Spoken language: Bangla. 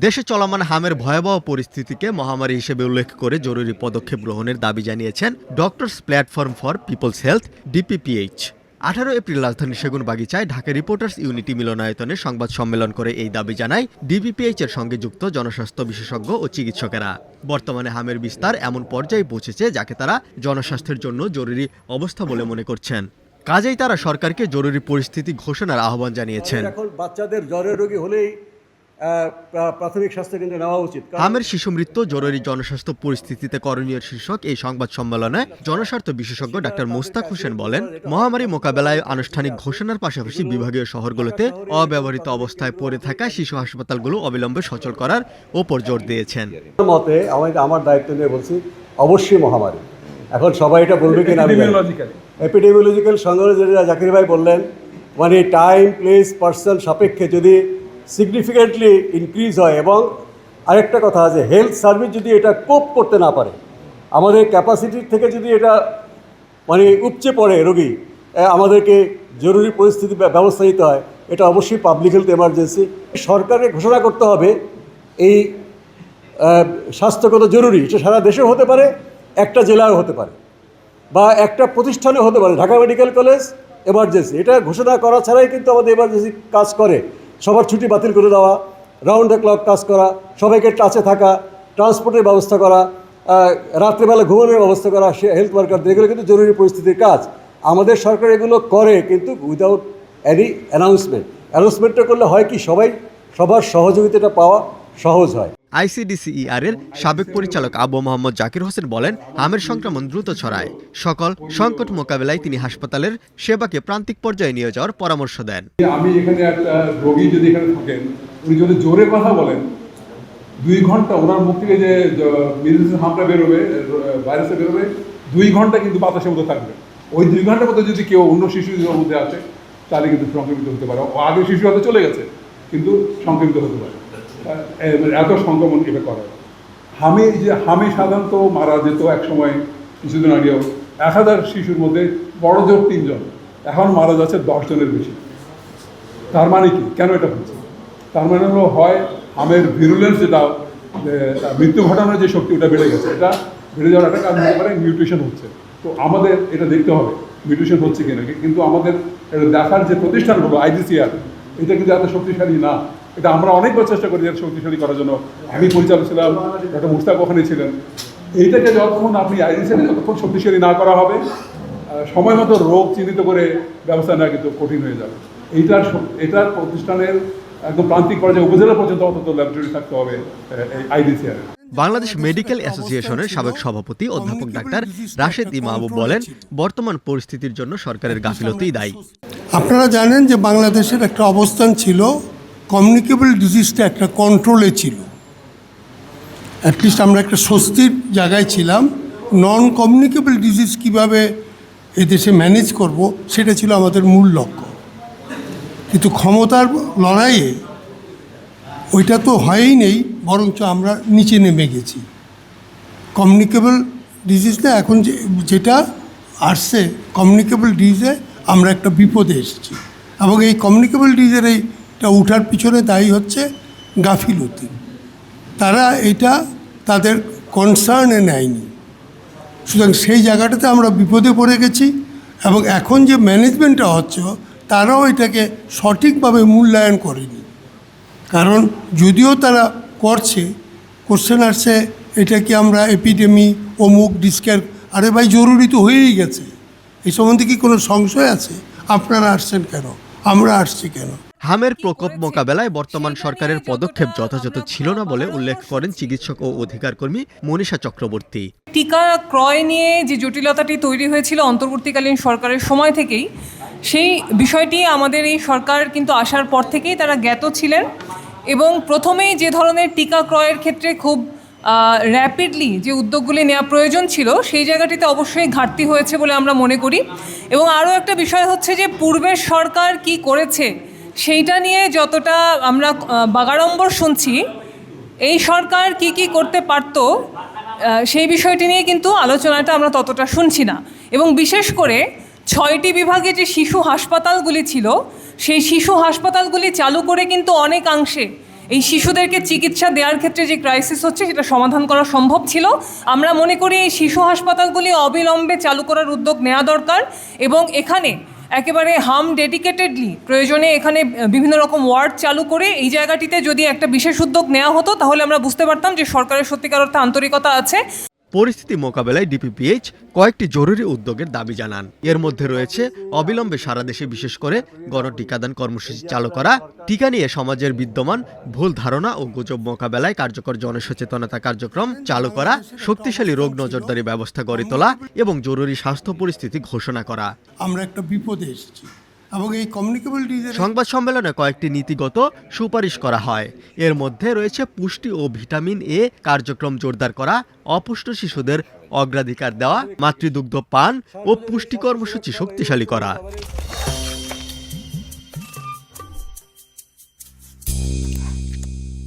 দেশে চলমান হামের ভয়াবহ পরিস্থিতিকে মহামারী হিসেবে উল্লেখ করে জরুরি পদক্ষেপ গ্রহণের দাবি জানিয়েছেন doctors platform for peoples health DPPH. 18 April রাজধানীর সেগুনবাগিচায় ঢাকা রিপোর্টার্স ইউনিটি মিলনায়তনে সংবাদ সম্মেলন করে এই দাবি জানায় ডিপিপিএইচ এর সঙ্গে যুক্ত জনস্বাস্থ্য বিশেষজ্ঞ ও চিকিৎসকেরা। বর্তমানে হামের বিস্তার এমন পর্যায়ে পৌঁছেছে যাকে তারা জনস্বাস্থ্যের জন্য জরুরি অবস্থা বলে মনে করছেন। কাজেই তারা সরকারকে জরুরি পরিস্থিতি ঘোষণার আহ্বান জানিয়েছেন। এখন বাচ্চাদের জ্বরের রোগী হলেই প্রাথমিক স্বাস্থ্য কেন্দ্রে নেওয়া উচিত। হামের শিশু মৃত্যু জরুরি জনস্বাস্থ্য পরিস্থিতিতে করণীয় শীর্ষক এই সংবাদ সম্মেলনে জনস্বার্থ বিশেষজ্ঞ ডাক্তার মোস্তাক হোসেন বলেন, মহামারী মোকাবেলায় আনুষ্ঠানিক ঘোষণার পাশাপাশি বিভাগীয় শহরগুলোতে অব্যবহৃত অবস্থায় পড়ে থাকা শিশু হাসপাতালগুলো অবিলম্বে সচল করার ওপর জোর দিয়েছেন। মতে আমার দায়িত্ব নিয়ে বলছি, অবশ্যই মহামারী। এখন সবাই এটা বলবে কিনা, এপিডেমিওলজিক্যাল সংগ্রহ যেটা জাকির ভাই বললেন, মানে টাইম প্লেস পার্সন সাপেক্ষে যদি সিগনিফিকেন্টলি ইনক্রিজ হয়, এবং আরেকটা কথা আছে, হেলথ সার্ভিস যদি এটা কোপ করতে না পারে, আমাদের ক্যাপাসিটির থেকে যদি এটা মানে উপচে পড়ে রোগী, আমাদেরকে জরুরি পরিস্থিতি ব্যবস্থা নিতে হয়। এটা অবশ্যই পাবলিক হেলথ এমার্জেন্সি। সরকারকে ঘোষণা করতে হবে এই স্বাস্থ্যগত জরুরি। এটা সারা দেশেও হতে পারে, একটা জেলাও হতে পারে, বা একটা প্রতিষ্ঠানে হতে পারে। ঢাকা মেডিকেল কলেজ এমার্জেন্সি, এটা ঘোষণা করা ছাড়াই কিন্তু আমাদের এমার্জেন্সি কাজ করে। সবার ছুটি বাতিল করে দেওয়া, রাউন্ড দ্য ক্লক কাজ করা, সবাইকে টাচে থাকা, ট্রান্সপোর্টের ব্যবস্থা করা, রাত্রেবেলা ঘুমানোর ব্যবস্থা করা, হেলথ ওয়ার্কারদের, এগুলো কিন্তু জরুরি পরিস্থিতির কাজ। আমাদের সরকার এগুলো করে, কিন্তু উইদাউট এনি অ্যানাউন্সমেন্টটা করলে হয় কি, সবার সহযোগিতাটা পাওয়া সহজ হয়। আইসিডিসিইআর এর সাবেক পরিচালক আবু মোহাম্মদ জাকির হোসেন বলেন, হামের সংক্রমণ দ্রুত ছড়ায়। সকল সংকট মোকাবেলায় তিনি হাসপাতালের সেবাকে প্রান্তিক পর্যায়ে নিয়ে যাওয়ার পরামর্শ দেন। আমি এখানে একটা রোগী যদি এখানে থাকেন, উনি যদি জোরে কথা বলেন, 2 ঘন্টা ওনার মুখ থেকে যে মেডিসিন হামটা বেরোবে, ভাইরাসে বেরোবে, 2 ঘন্টা কিন্তু বাতাসের মধ্যে থাকবে। ওই 2 ঘন্টার মধ্যে যদি কেউ অন্য শিশুদের মধ্যে আসে, তাহলে কিন্তু সংক্রমিত হতে পারে। আগে শিশু হয়তো চলে গেছে, কিন্তু সংক্রমিত হতে পারে। এত সংক্রমণ এটা করে। হামে সাধারণত মারা যেত এক সময়, কিছুদিন আগেও 1000 শিশুর মধ্যে বড় জোর 3 জন, এখন মারা যাচ্ছে 10 জনের বেশি। তার মানে কি, কেন এটা হচ্ছে? তার মানে হলো, হয় হামের ভিরুলেন্স, যেটা মৃত্যু ঘটানোর যে শক্তি, ওটা বেড়ে গেছে। এটা বেড়ে যাওয়ার একটা কারণ হতে পারে মিউটেশন হচ্ছে। তো আমাদের এটা দেখতে হবে মিউটেশন হচ্ছে কিনা। কিন্তু আমাদের এটা দেখার যে প্রতিষ্ঠানগুলো, আইজিসিআর, এটা কিন্তু এত শক্তিশালী না। এটা আমরা অনেকবার চেষ্টা করি এর শক্তিশালী করার জন্য। আমি পরিচালক ছিলাম, ডক্টর মুস্তাক ওখানে ছিলেন। এইটাকে যতক্ষণ আপনি আইজিসিআর যতক্ষণ শক্তিশালী না করা হবে, সময় মতো রোগ চিহ্নিত করে ব্যবস্থা নেওয়া কিন্তু কঠিন হয়ে যাবে। এটার প্রতিষ্ঠানের একদম প্রান্তিক পর্যায়ে উপজেলা পর্যন্ত অন্তত ল্যাবরেটরি থাকতে হবে আইডিসিআর। বাংলাদেশ মেডিকেল অ্যাসোসিয়েশনের সাবেক সভাপতি অধ্যাপক ডাক্তার রাশেদ ইমাম বলেন, বর্তমান পরিস্থিতির জন্য সরকারের গাফিলতিই দায়ী। আপনারা জানেন যে বাংলাদেশের একটা অবস্থান ছিল, কমিউনিকেবল ডিজিজটা একটা কন্ট্রোলে ছিল। অ্যাটলিস্ট আমরা একটা স্বস্তির জায়গায় ছিলাম। নন কমিউনিকেবল ডিজিজ কীভাবে এদেশে ম্যানেজ করব, সেটা ছিল আমাদের মূল লক্ষ্য। কিন্তু ক্ষমতার লড়াইয়ে ওইটা তো হয়ই নেই, বরঞ্চ আমরা নিচে নেমে গেছি। কমিউনিকেবল ডিজিজটা এখন যেটা আসছে, কমিউনিকেবল ডিজিজে আমরা একটা বিপদে এসেছি, এবং এই কমিউনিকেবল ডিজিজের এইটা উঠার পিছনে দায়ী হচ্ছে গাফিলতি। তারা এটা তাদের কনসার্নে নেয়নি। সুতরাং সেই জায়গাটাতে আমরা বিপদে পড়ে গেছি, এবং এখন যে ম্যানেজমেন্টটা হচ্ছে, তারাও এটাকে সঠিকভাবে মূল্যায়ন করেনি। কারণ যদিও তারা করছে, কোশ্চেন আসছে, এটা কি আমরা এপিডেমি অমুক ডিসকের, আরে ভাই জরুরি তো হয়েই গেছে। এই সম্বন্ধে কি কোনো সংশয় আছে? আপনারা আসছেন কেন, আমরা আসছি কেন? হামের প্রকোপ মোকাবেলায় বর্তমান সরকারের পদক্ষেপ যথাযথ ছিল না বলে উল্লেখ করেন চিকিৎসক ও অধিকার কর্মী মনীষা চক্রবর্তী। টিকা ক্রয় নিয়ে যে জটিলতাটি তৈরি হয়েছিল অন্তর্বর্তীকালীন সরকারের সময় থেকেই, সেই বিষয়টি আমাদের এই সরকার কিন্তু আসার পর থেকেই তারা জ্ঞাত ছিলেন, এবং প্রথমেই যে ধরনের টিকা ক্রয়ের ক্ষেত্রে খুব র্যাপিডলি যে উদ্যোগগুলি নেওয়া প্রয়োজন ছিল, সেই জায়গাটিতে অবশ্যই ঘাটতি হয়েছে বলে আমরা মনে করি। এবং আরও একটা বিষয় হচ্ছে যে পূর্বের সরকার কি করেছে সেইটা নিয়ে যতটা আমরা বাগাড়ম্বর শুনছি, এই সরকার কি কি করতে পারত সেই বিষয়টি নিয়ে কিন্তু আলোচনাটা আমরা ততটা শুনছি না। এবং বিশেষ করে 6টি বিভাগে যে শিশু হাসপাতালগুলি ছিল, সেই শিশু হাসপাতালগুলি চালু করে কিন্তু অনেকাংশে এই শিশুদেরকে চিকিৎসা দেওয়ার ক্ষেত্রে যে ক্রাইসিস হচ্ছে সেটা সমাধান করা সম্ভব ছিল। আমরা মনে করি এই শিশু হাসপাতালগুলি অবিলম্বে চালু করার উদ্যোগ নেওয়া দরকার এবং এখানে একেবারে ডেডিকেটেডলি প্রয়োজনে এখানে বিভিন্ন রকম ওয়ার্ড চালু করে এই জায়গাটিতে যদি একটা বিশেষ উদ্যোগ নেওয়া হতো তাহলে আমরা বুঝতে পারতাম যে সরকারের সত্যিকার অর্থে আন্তরিকতা আছে। পরিস্থিতি মোকাবেলায় ডিপিপিএইচ কয়েকটি জরুরি উদ্যোগের দাবি জানান। এর মধ্যে রয়েছে অবিলম্বে সারা দেশে বিশেষ করে গণটিকাদান কর্মসূচি চালু করা, টিকা নিয়ে সমাজের বিদ্যমান ভুল ধারণা ও গুজব মোকাবেলায় কার্যকর জনসচেতনতা কার্যক্রম চালু করা, শক্তিশালী রোগ নজরদারি ব্যবস্থা গড়ে তোলা এবং জরুরি স্বাস্থ্য পরিস্থিতি ঘোষণা করা। আমরা একটা বিপদে এসেছি এবং এই কমিউনিকেবল ডিজিজ সংবাদ সম্মেলনে কয়েকটি নীতিগত সুপারিশ করা হয়। এর মধ্যে রয়েছে পুষ্টি ও ভিটামিন এ কার্যক্রম জোরদার করা, অপুষ্ট শিশুদের অগ্রাধিকার দেওয়া, মাতৃদুগ্ধ পান ও পুষ্টি কর্মসূচি শক্তিশালী করা।